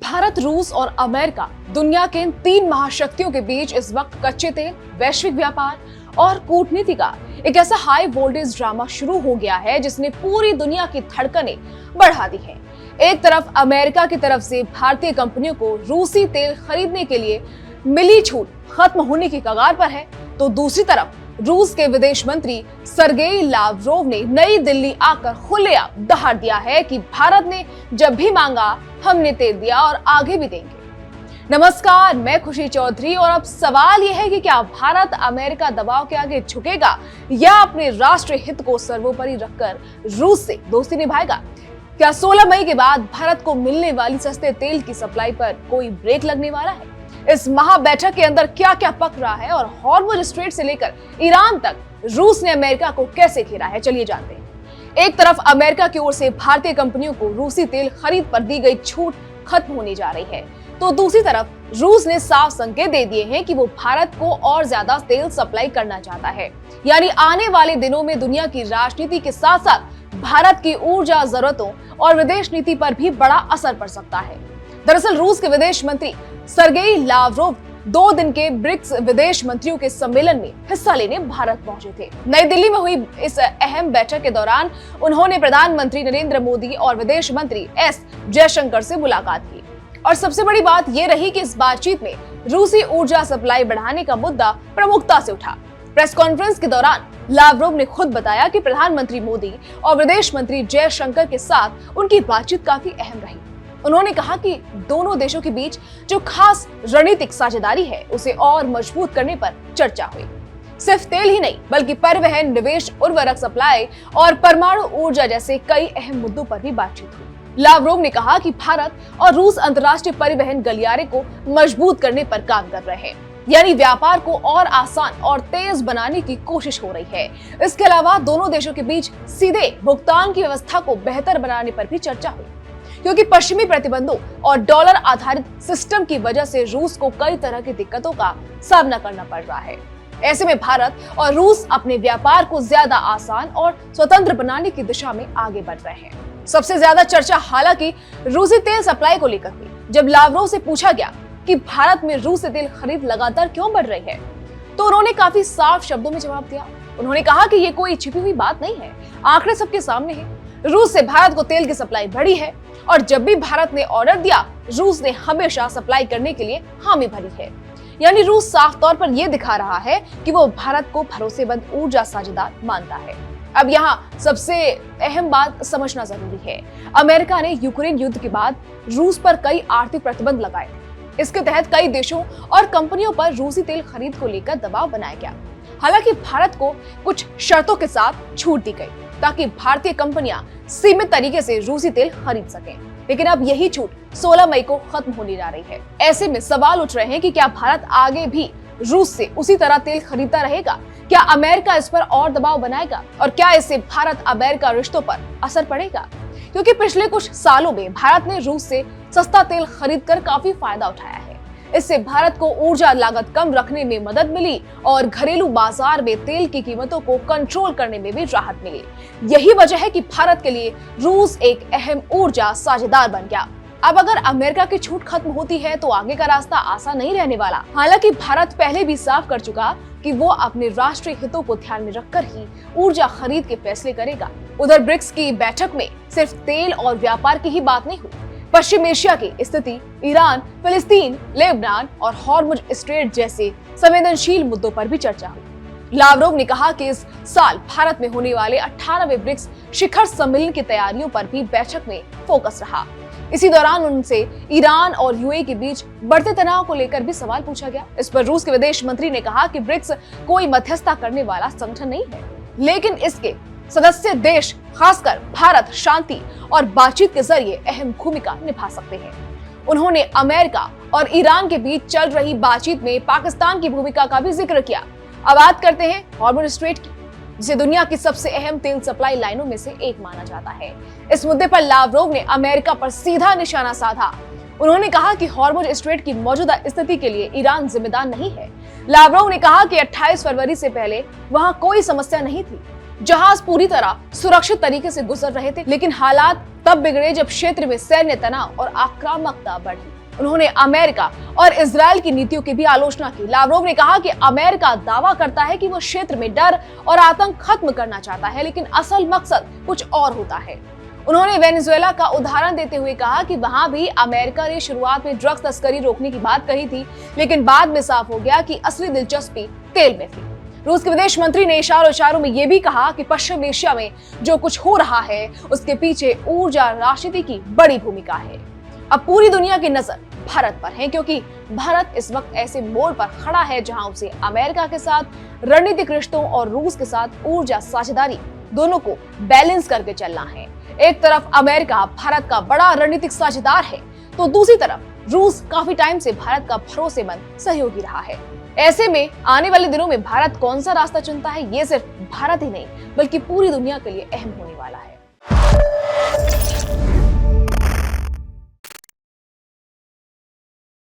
भारत, रूस और अमेरिका दुनिया के इन तीन महाशक्तियों के बीच इस वक्त कच्चे तेल, वैश्विक व्यापार और कूटनीति का एक ऐसा हाई वोल्टेज ड्रामा शुरू हो गया है जिसने पूरी दुनिया की धड़कनें बढ़ा दी है। एक तरफ अमेरिका की तरफ से भारतीय कंपनियों को रूसी तेल खरीदने के लिए मिली छूट खत्म होने की कगार पर है, तो दूसरी तरफ रूस के विदेश मंत्री सर्गेई लावरोव ने नई दिल्ली आकर खुलेआम दहाड़ दिया है कि भारत ने जब भी मांगा हमने तेल दिया और आगे भी देंगे। नमस्कार, मैं खुशी चौधरी और अब सवाल यह है कि क्या भारत अमेरिका दबाव के आगे झुकेगा या अपने राष्ट्रीय हित को सर्वोपरि रखकर रूस से दोस्ती निभाएगा? क्या 16 मई के बाद भारत को मिलने वाली सस्ते तेल की सप्लाई पर कोई ब्रेक लगने वाला है? इस महा बैठक के अंदर क्या क्या पक रहा है और हॉर्मुज स्ट्रेट से लेकर ईरान तक रूस ने अमेरिका को कैसे घेरा है, चलिए जानते हैं। एक तरफ अमेरिका की ओर से भारतीय कंपनियों को रूसी तेल खरीद पर दी गई छूट खत्म होने जा रही है, तो दूसरी तरफ रूस ने साफ संकेत दे दिए हैं कि वो भारत को और ज्यादा तेल सप्लाई करना चाहता है। यानी आने वाले दिनों में दुनिया की राजनीति के साथ साथ भारत की ऊर्जा जरूरतों और विदेश नीति पर भी बड़ा असर पड़ सकता है। दरअसल रूस के विदेश मंत्री सर्गेई लावरोव 2 दिन के ब्रिक्स विदेश मंत्रियों के सम्मेलन में हिस्सा लेने भारत पहुंचे थे। नई दिल्ली में हुई इस अहम बैठक के दौरान उन्होंने प्रधानमंत्री नरेंद्र मोदी और विदेश मंत्री एस जयशंकर से मुलाकात की और सबसे बड़ी बात यह रही कि इस बातचीत में रूसी ऊर्जा सप्लाई बढ़ाने का मुद्दा प्रमुखता से उठा। प्रेस कॉन्फ्रेंस के दौरान लावरोव ने खुद बताया कि प्रधानमंत्री मोदी और विदेश मंत्री जयशंकर के साथ उनकी बातचीत काफी अहम रही। उन्होंने कहा कि दोनों देशों के बीच जो खास रणनीतिक साझेदारी है उसे और मजबूत करने पर चर्चा हुई। सिर्फ तेल ही नहीं बल्कि परिवहन, निवेश, उर्वरक सप्लाई और परमाणु ऊर्जा जैसे कई अहम मुद्दों पर भी बातचीत हुई। लावरोव ने कहा कि भारत और रूस अंतर्राष्ट्रीय परिवहन गलियारे को मजबूत करने पर काम कर रहे हैं, यानी व्यापार को और आसान और तेज बनाने की कोशिश हो रही है। इसके अलावा दोनों देशों के बीच सीधे भुगतान की व्यवस्था को बेहतर बनाने पर भी चर्चा हुई, क्योंकि पश्चिमी प्रतिबंधों और डॉलर आधारित सिस्टम की वजह से रूस को कई तरह की दिक्कतों का सामना करना पड़ रहा है। ऐसे में भारत और रूस अपने व्यापार को ज्यादा आसान और स्वतंत्र बनाने की दिशा में आगे बढ़ रहे हैं। सबसे ज्यादा चर्चा हालांकि रूसी तेल सप्लाई को लेकर हुई। जब लावरोव से पूछा गया कि भारत में रूसी तेल खरीद लगातार क्यों बढ़ रही है, तो उन्होंने काफी साफ शब्दों में जवाब दिया। उन्होंने कहा कि ये कोई छिपी हुई बात नहीं है, आंकड़े सबके सामने हैं। रूस से भारत को तेल की सप्लाई बढ़ी है और जब भी भारत ने ऑर्डर दिया, रूस ने हमेशा सप्लाई करने के लिए हामी भरी है। यानी रूस साफ तौर पर यह दिखा रहा है कि वो भारत को भरोसेमंद ऊर्जा साझेदार मानता है। अब यहाँ सबसे अहम बात समझना जरूरी है। अमेरिका ने यूक्रेन युद्ध के बाद रूस पर कई आर्थिक प्रतिबंध लगाए थे। इसके तहत कई देशों और कंपनियों पर रूसी तेल खरीद को लेकर दबाव बनाया गया। हालांकि भारत को कुछ शर्तों के साथ छूट दी गई ताकि भारतीय कंपनियां सीमित तरीके से रूसी तेल खरीद सकें। लेकिन अब यही छूट 16 मई को खत्म होने जा रही है। ऐसे में सवाल उठ रहे हैं कि क्या भारत आगे भी रूस से उसी तरह तेल खरीदता रहेगा? क्या अमेरिका इस पर और दबाव बनाएगा और क्या इससे भारत अमेरिका रिश्तों पर असर पड़ेगा? क्योंकि पिछले कुछ सालों में भारत ने रूस से सस्ता तेल खरीदकर काफी फायदा उठाया है। इससे भारत को ऊर्जा लागत कम रखने में मदद मिली और घरेलू बाजार में तेल की कीमतों को कंट्रोल करने में भी राहत मिली। यही वजह है कि भारत के लिए रूस एक अहम ऊर्जा साझेदार बन गया। अब अगर अमेरिका की छूट खत्म होती है तो आगे का रास्ता आसान नहीं रहने वाला। हालांकि भारत पहले भी साफ कर चुका कि वो अपने राष्ट्रीय हितों को ध्यान में रखकर ही ऊर्जा खरीद के फैसले करेगा। उधर ब्रिक्स की बैठक में सिर्फ तेल और व्यापार की ही बात नहीं हुई। पश्चिम एशिया की स्थिति, ईरान, फिलिस्तीन, लेबनान और हॉर्मुज स्ट्रेट जैसे संवेदनशील मुद्दों पर भी चर्चा हुई। लावरोव ने कहा कि इस साल भारत में होने वाले 18वें ब्रिक्स शिखर सम्मेलन की तैयारियों पर भी बैठक में फोकस रहा। इसी दौरान उनसे ईरान और यूएई के बीच बढ़ते तनाव को लेकर भी सवाल पूछा गया। इस पर रूस के विदेश मंत्री ने कहा कि ब्रिक्स कोई मध्यस्थता करने वाला संगठन नहीं है, लेकिन इसके सदस्य देश खासकर भारत शांति और बातचीत के जरिए अहम भूमिका निभा सकते हैं। उन्होंने अमेरिका और ईरान के बीच चल रही बातचीत में पाकिस्तान की भूमिका का भी जिक्र किया। अब बात करते हैं हॉर्मुज स्ट्रेट की, जिसे दुनिया की सबसे अहम तेल सप्लाई लाइनों में से एक माना जाता है। इस मुद्दे पर लावरोव ने अमेरिका पर सीधा निशाना साधा। उन्होंने कहा कि हॉर्मुज स्ट्रेट की मौजूदा स्थिति के लिए ईरान जिम्मेदार नहीं है। लावरोव ने कहा कि 28 फरवरी से पहले वहां कोई समस्या नहीं थी। जहाज पूरी तरह सुरक्षित तरीके से गुजर रहे थे, लेकिन हालात तब बिगड़े जब क्षेत्र में सैन्य तनाव और आक्रामकता बढ़ी। उन्होंने अमेरिका और इजरायल की नीतियों की भी आलोचना की। लावरोव ने कहा कि अमेरिका दावा करता है कि वो क्षेत्र में डर और आतंक खत्म करना चाहता है, लेकिन असल मकसद कुछ और होता है। उन्होंने वेनेजुएला का उदाहरण देते हुए कहा कि वहां भी अमेरिका ने शुरुआत में ड्रग्स तस्करी रोकने की बात कही थी, लेकिन बाद में साफ हो गया कि असली दिलचस्पी तेल में थी। रूस के विदेश मंत्री ने इशारों में यह भी कहा कि पश्चिम एशिया में जो कुछ हो रहा है उसके पीछे ऊर्जा राजनीति की बड़ी भूमिका है। अब पूरी दुनिया की नजर भारत पर है, क्योंकि भारत इस वक्त ऐसे मोड़ पर खड़ा है जहां उसे अमेरिका के साथ रणनीतिक रिश्तों और रूस के साथ ऊर्जा साझेदारी दोनों को बैलेंस करके चलना है। एक तरफ अमेरिका भारत का बड़ा रणनीतिक साझेदार है, तो दूसरी तरफ रूस काफी टाइम से भारत का भरोसेमंद सहयोगी रहा है। ऐसे में आने वाले दिनों में भारत कौन सा रास्ता चुनता है, ये सिर्फ भारत ही नहीं बल्कि पूरी दुनिया के लिए अहम होने वाला है।